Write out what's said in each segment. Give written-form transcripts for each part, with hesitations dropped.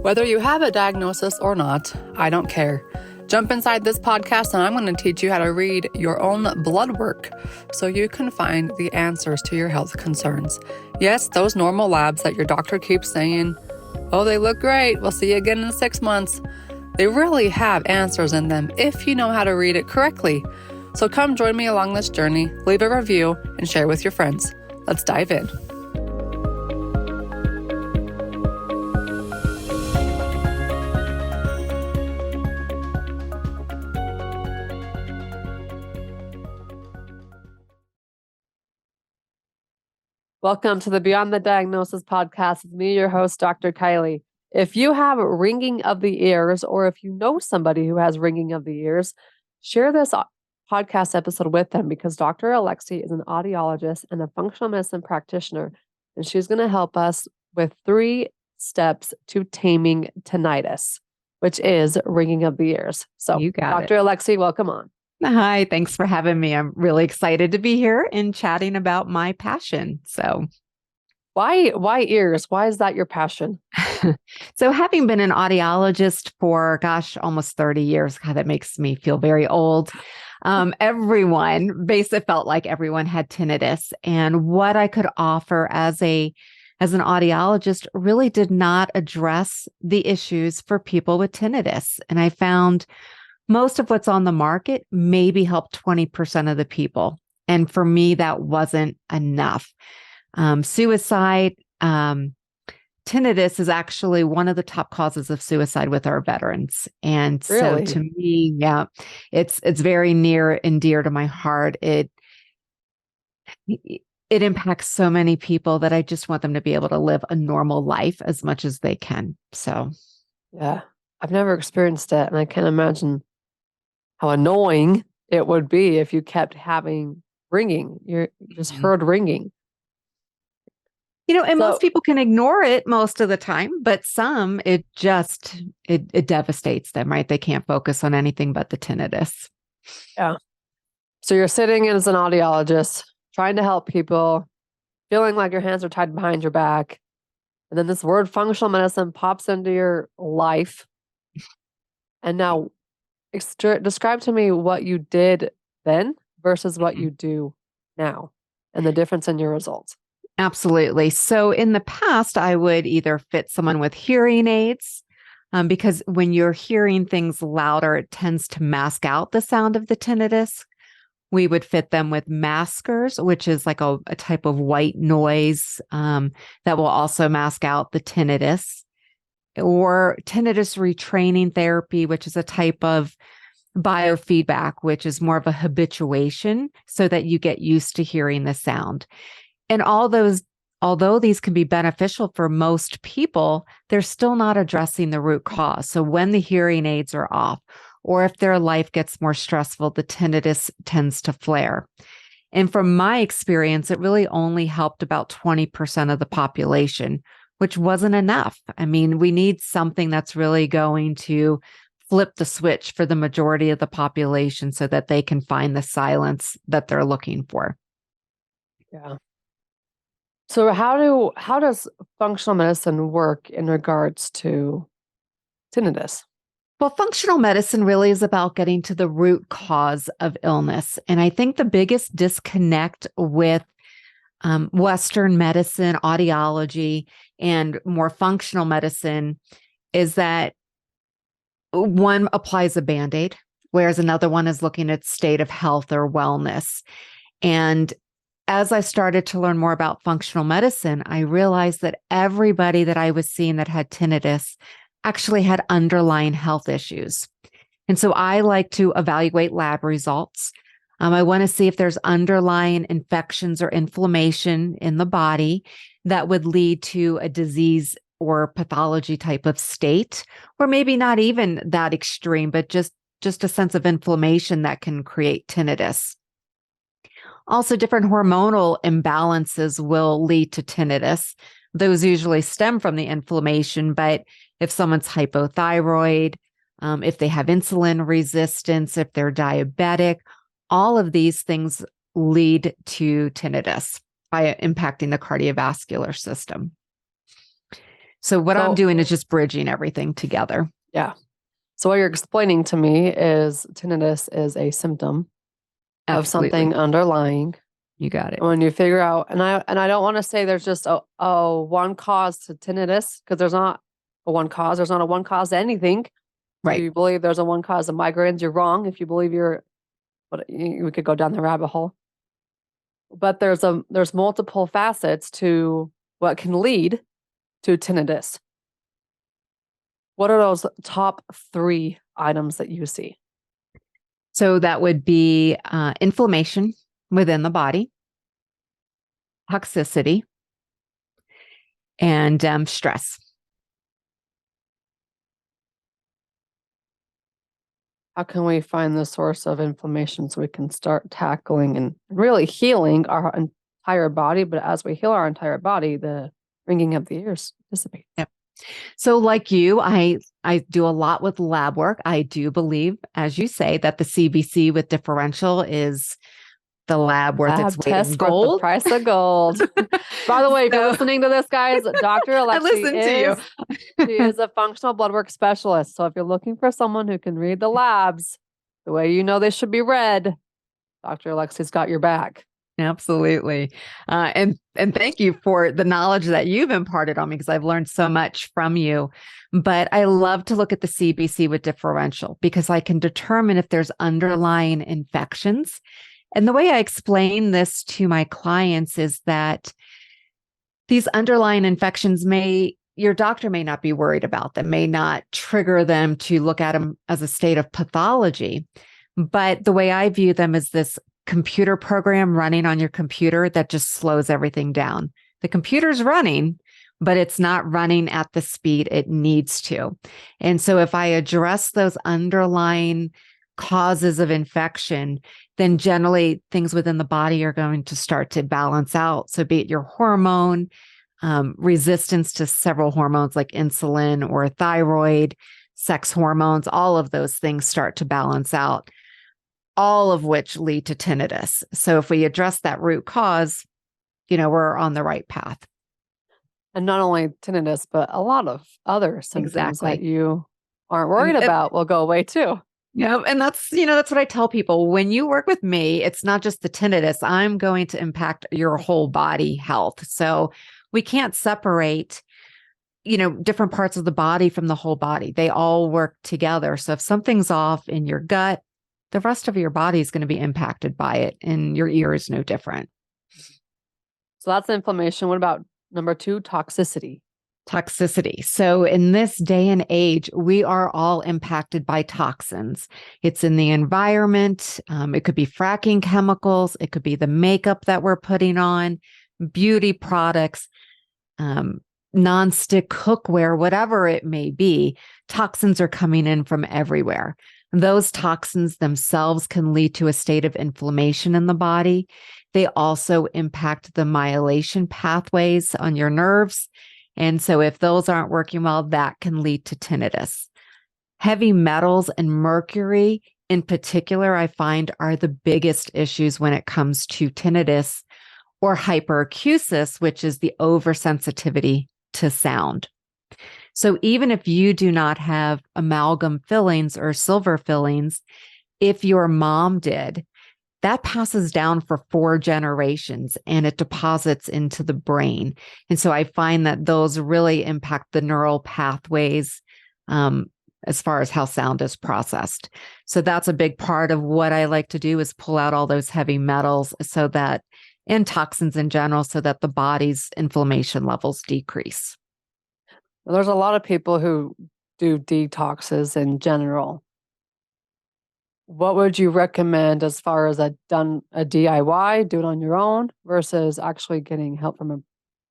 Whether you have a diagnosis or not, I don't care. Jump inside this podcast and I'm going to teach you how to read your own blood work so you can find the answers to your health concerns. Yes, those normal labs that your doctor keeps saying, oh, they look great, we'll see you again in 6 months. They really have answers in them if you know how to read it correctly. So come join me along this journey, leave a review, and share with your friends. Let's dive in. Welcome to the Beyond the Diagnosis podcast with me, your host, Dr. Kylie. If you have ringing of the ears, or if you know somebody who has ringing of the ears, share this podcast episode with them because Dr. Alexi is an audiologist and a functional medicine practitioner, and she's going to help us with 3 steps to taming tinnitus, which is ringing of the ears. So, You got Dr. Alexi, welcome on. Hi, thanks for having me. I'm really excited to be here and chatting about my passion. So, why ears? Why is that your passion? so having been an audiologist for, almost 30 years, God, that makes me feel very old. Basically felt like everyone had tinnitus, and what I could offer as an audiologist really did not address the issues for people with tinnitus. And I found most of what's on the market maybe helped 20% of the people. And for me, that wasn't enough. Suicide, tinnitus is actually one of the top causes of suicide with our veterans. And Really? So to me, yeah, it's very near and dear to my heart. It impacts so many people that I just want them to be able to live a normal life as much as they can. So, Yeah, I've never experienced it, and I can't imagine how annoying it would be if you kept having ringing. You just heard ringing. and most people can ignore it most of the time, but some, it devastates them, right? They can't focus on anything but the tinnitus. Yeah. So you're sitting as an audiologist, trying to help people, feeling like your hands are tied behind your back. And then this word functional medicine pops into your life. And now describe to me what you did then versus what you do now and the difference in your results. Absolutely. So in the past, I would either fit someone with hearing aids, because when you're hearing things louder, it tends to mask out the sound of the tinnitus. We would fit them with maskers, which is like a type of white noise that will also mask out the tinnitus, or tinnitus retraining therapy, which is a type of biofeedback, which is more of a habituation so that you get used to hearing the sound. And although these can be beneficial for most people, they're still not addressing the root cause. So when the hearing aids are off, or if their life gets more stressful, the tinnitus tends to flare. And from my experience, it really only helped about 20% of the population, which wasn't enough. I mean, we need something that's really going to flip the switch for the majority of the population so that they can find the silence that they're looking for. Yeah. So how does functional medicine work in regards to tinnitus? Well, functional medicine really is about getting to the root cause of illness. And I think the biggest disconnect with Western medicine, audiology, and more functional medicine is that one applies a Band-Aid, whereas another one is looking at state of health or wellness. And as I started to learn more about functional medicine, I realized that everybody that I was seeing that had tinnitus actually had underlying health issues. And so I like to evaluate lab results. I want to see if there's underlying infections or inflammation in the body that would lead to a disease or pathology type of state, or maybe not even that extreme, but just a sense of inflammation that can create tinnitus. Also, different hormonal imbalances will lead to tinnitus. Those usually stem from the inflammation, but if someone's hypothyroid, if they have insulin resistance, if they're diabetic, all of these things lead to tinnitus by impacting the cardiovascular system. So what I'm doing is just bridging everything together. Yeah. So what you're explaining to me is tinnitus is a symptom of something underlying. You got it. When you figure out, and I don't want to say there's just a one cause to tinnitus, because there's not a one cause. There's not a one cause to anything. Right. If you believe there's a one cause of migraines, you're wrong. If you believe we could go down the rabbit hole. But there's multiple facets to what can lead to tinnitus. What are those top 3 items that you see? So that would be inflammation within the body, toxicity, and stress. How can we find the source of inflammation so we can start tackling and really healing our entire body? But as we heal our entire body, the ringing of the ears dissipates. Yep. So like you, I do a lot with lab work. I do believe, as you say, that the CBC with differential is the lab worth its weight in gold. The price of gold. By the way, if you're listening to this, guys, Dr. Alexi she is a functional blood work specialist. So if you're looking for someone who can read the labs the way you know they should be read, Dr. Alexi's got your back. Absolutely. And thank you for the knowledge that you've imparted on me, because I've learned so much from you. But I love to look at the CBC with differential because I can determine if there's underlying infections. And the way I explain this to my clients is that these underlying infections your doctor may not be worried about them, may not trigger them to look at them as a state of pathology. But the way I view them is this computer program running on your computer that just slows everything down. The computer's running, but it's not running at the speed it needs to. And so if I address those underlying causes of infection, then generally things within the body are going to start to balance out. So be it your hormone, resistance to several hormones like insulin or thyroid, sex hormones, all of those things start to balance out, all of which lead to tinnitus. So if we address that root cause, we're on the right path. And not only tinnitus, but a lot of other symptoms that you aren't worried about will go away too. Yeah. And that's what I tell people. When you work with me, it's not just the tinnitus. I'm going to impact your whole body health. So we can't separate, different parts of the body from the whole body. They all work together. So if something's off in your gut, the rest of your body is going to be impacted by it, and your ear is no different. So that's inflammation. What about number 2, toxicity? Toxicity. So in this day and age, we are all impacted by toxins. It's in the environment. It could be fracking chemicals. It could be the makeup that we're putting on, beauty products, nonstick cookware, whatever it may be. Toxins are coming in from everywhere. Those toxins themselves can lead to a state of inflammation in the body. They also impact the myelation pathways on your nerves. And so if those aren't working well, that can lead to tinnitus. Heavy metals and mercury in particular, I find are the biggest issues when it comes to tinnitus or hyperacusis, which is the oversensitivity to sound. So even if you do not have amalgam fillings or silver fillings, if your mom did, that passes down for 4 generations and it deposits into the brain. And so I find that those really impact the neural pathways as far as how sound is processed. So that's a big part of what I like to do is pull out all those heavy metals and toxins in general so that the body's inflammation levels decrease. There's a lot of people who do detoxes in general. What would you recommend as far as a DIY, do it on your own, versus actually getting help from a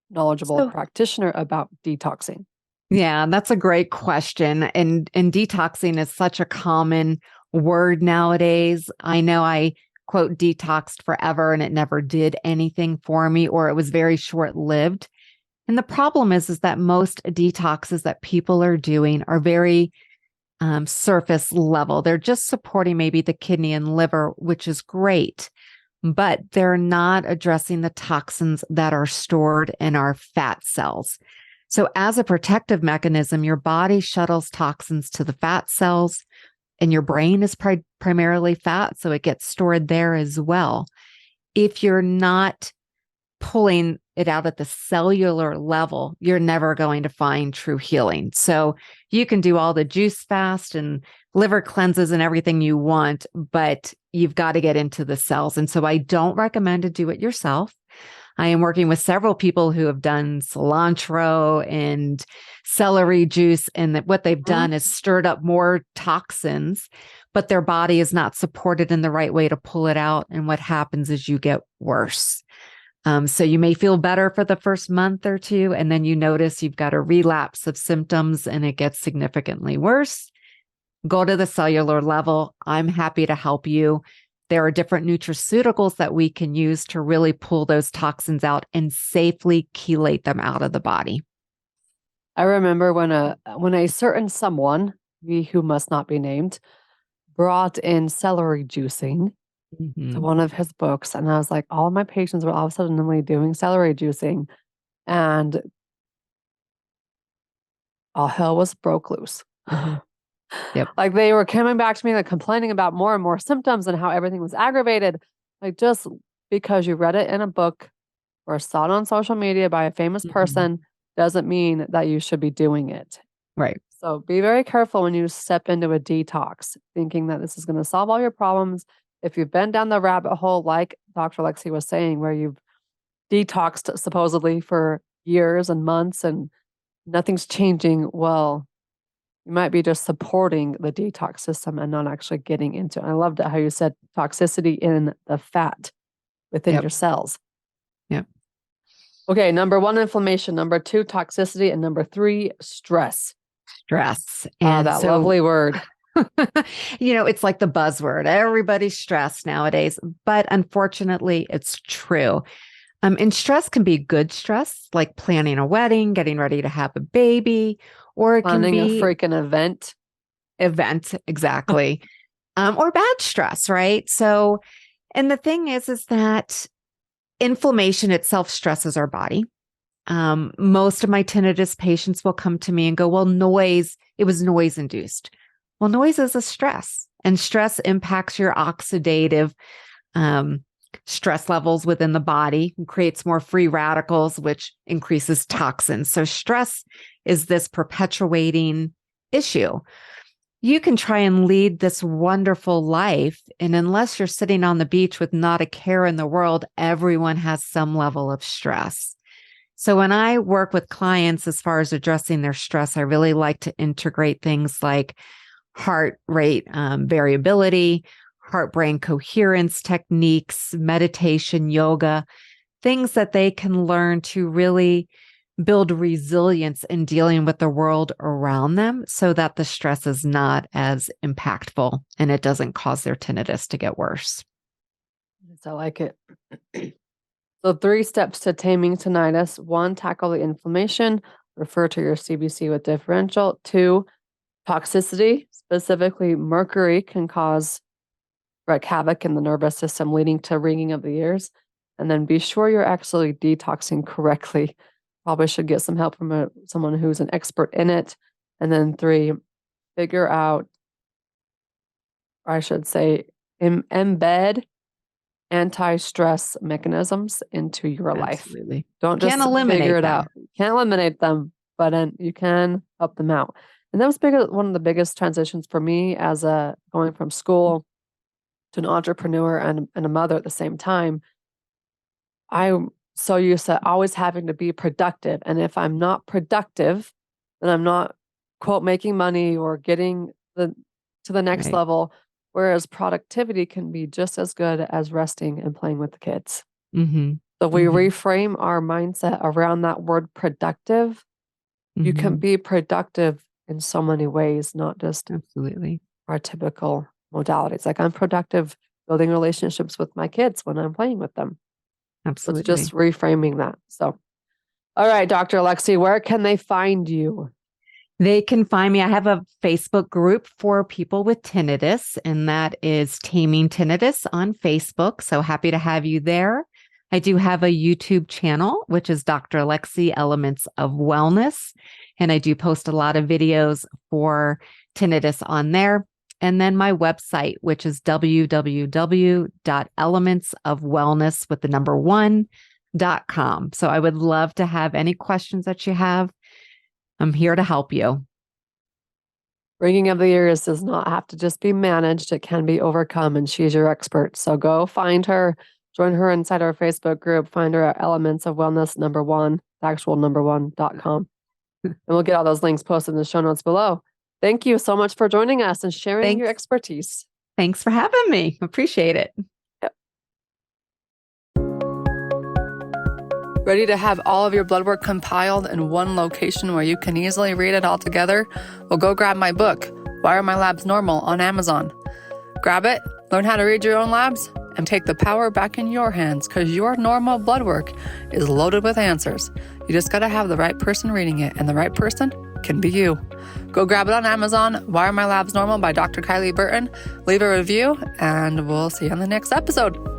knowledgeable practitioner about detoxing? Yeah, that's a great question. And detoxing is such a common word nowadays. I know I quote detoxed forever and it never did anything for me, or it was very short-lived. And the problem is that most detoxes that people are doing are very surface level. They're just supporting maybe the kidney and liver, which is great, but they're not addressing the toxins that are stored in our fat cells. So as a protective mechanism, your body shuttles toxins to the fat cells, and your brain is primarily fat, so it gets stored there as well. If you're not pulling it out at the cellular level, you're never going to find true healing. So you can do all the juice fast and liver cleanses and everything you want, but you've got to get into the cells. And so I don't recommend to do it yourself. I am working with several people who have done cilantro and celery juice, and what they've done is stirred up more toxins, but their body is not supported in the right way to pull it out. And what happens is you get worse. So you may feel better for the first month or two, and then you notice you've got a relapse of symptoms and it gets significantly worse. Go to the cellular level. I'm happy to help you. There are different nutraceuticals that we can use to really pull those toxins out and safely chelate them out of the body. I remember when a certain someone, who must not be named, brought in celery juicing to one of his books, and I was like, all of my patients were all of a sudden doing celery juicing, and all hell was broke loose. Yep. Like they were coming back to me, like complaining about more and more symptoms and how everything was aggravated. Like just because you read it in a book or saw it on social media by a famous person doesn't mean that you should be doing it. Right. So be very careful when you step into a detox, thinking that this is going to solve all your problems. If you've been down the rabbit hole, like Dr. Alexi was saying, where you've detoxed supposedly for years and months and nothing's changing, well, you might be just supporting the detox system and not actually getting into it. I loved how you said toxicity in the fat within your cells. Yep. Okay, number 1, inflammation. Number 2, toxicity. And number 3, stress. Stress. And that lovely word. It's like the buzzword. Everybody's stressed nowadays, but unfortunately, it's true. And stress can be good stress, like planning a wedding, getting ready to have a baby, or it Planning can be a freaking event. Exactly. Or bad stress, right? So, and the thing is that inflammation itself stresses our body. Most of my tinnitus patients will come to me and go, well, it was noise induced. Well, noise is a stress, and stress impacts your oxidative stress levels within the body and creates more free radicals, which increases toxins. So stress is this perpetuating issue. You can try and lead this wonderful life, and unless you're sitting on the beach with not a care in the world, everyone has some level of stress. So when I work with clients as far as addressing their stress, I really like to integrate things like heart rate variability, heart-brain coherence techniques, meditation, yoga, things that they can learn to really build resilience in dealing with the world around them so that the stress is not as impactful and it doesn't cause their tinnitus to get worse. I like it. So 3 steps to taming tinnitus. 1, tackle the inflammation. Refer to your CBC with differential. 2, toxicity. Specifically, mercury can cause havoc in the nervous system, leading to ringing of the ears. And then be sure you're actually detoxing correctly. Probably should get some help from someone who's an expert in it. And then 3, figure out, or I should say, embed anti-stress mechanisms into your Absolutely. life. Don't just figure it out. You can't eliminate them, but you can help them out. And that was one of the biggest transitions for me as going from school to an entrepreneur and a mother at the same time. I'm so used to always having to be productive. And if I'm not productive, then I'm not, quote, making money or getting to the next level. Whereas productivity can be just as good as resting and playing with the kids. So we reframe our mindset around that word productive. You can be productive in so many ways, not just our typical modalities. Like I'm productive building relationships with my kids when I'm playing with them. Absolutely. So it's just reframing that. So, all right, Dr. Alexi, where can they find you? They can find me. I have a Facebook group for people with tinnitus, and that is Taming Tinnitus on Facebook. So happy to have you there. I do have a YouTube channel, which is Dr. Alexi Elements of Wellness. And I do post a lot of videos for tinnitus on there. And then my website, which is www.elementsofwellness with the number 1.com. So I would love to have any questions that you have. I'm here to help you. Ringing of the ears does not have to just be managed. It can be overcome, and she's your expert. So go find her, join her inside our Facebook group, find her at Elements of Wellness number 1, the actual number 1.com. And we'll get all those links posted in the show notes below. Thank you so much for joining us and sharing your expertise. Thanks for having me. Appreciate it. Yep. Ready to have all of your blood work compiled in one location where you can easily read it all together? Well, go grab my book, Why Are My Labs Normal, on Amazon. Grab it, learn how to read your own labs, and take the power back in your hands, because your normal blood work is loaded with answers. You just got to have the right person reading it, and the right person can be you. Go grab it on Amazon, Why Are My Labs Normal by Dr. Kylie Burton. Leave a review, and we'll see you on the next episode.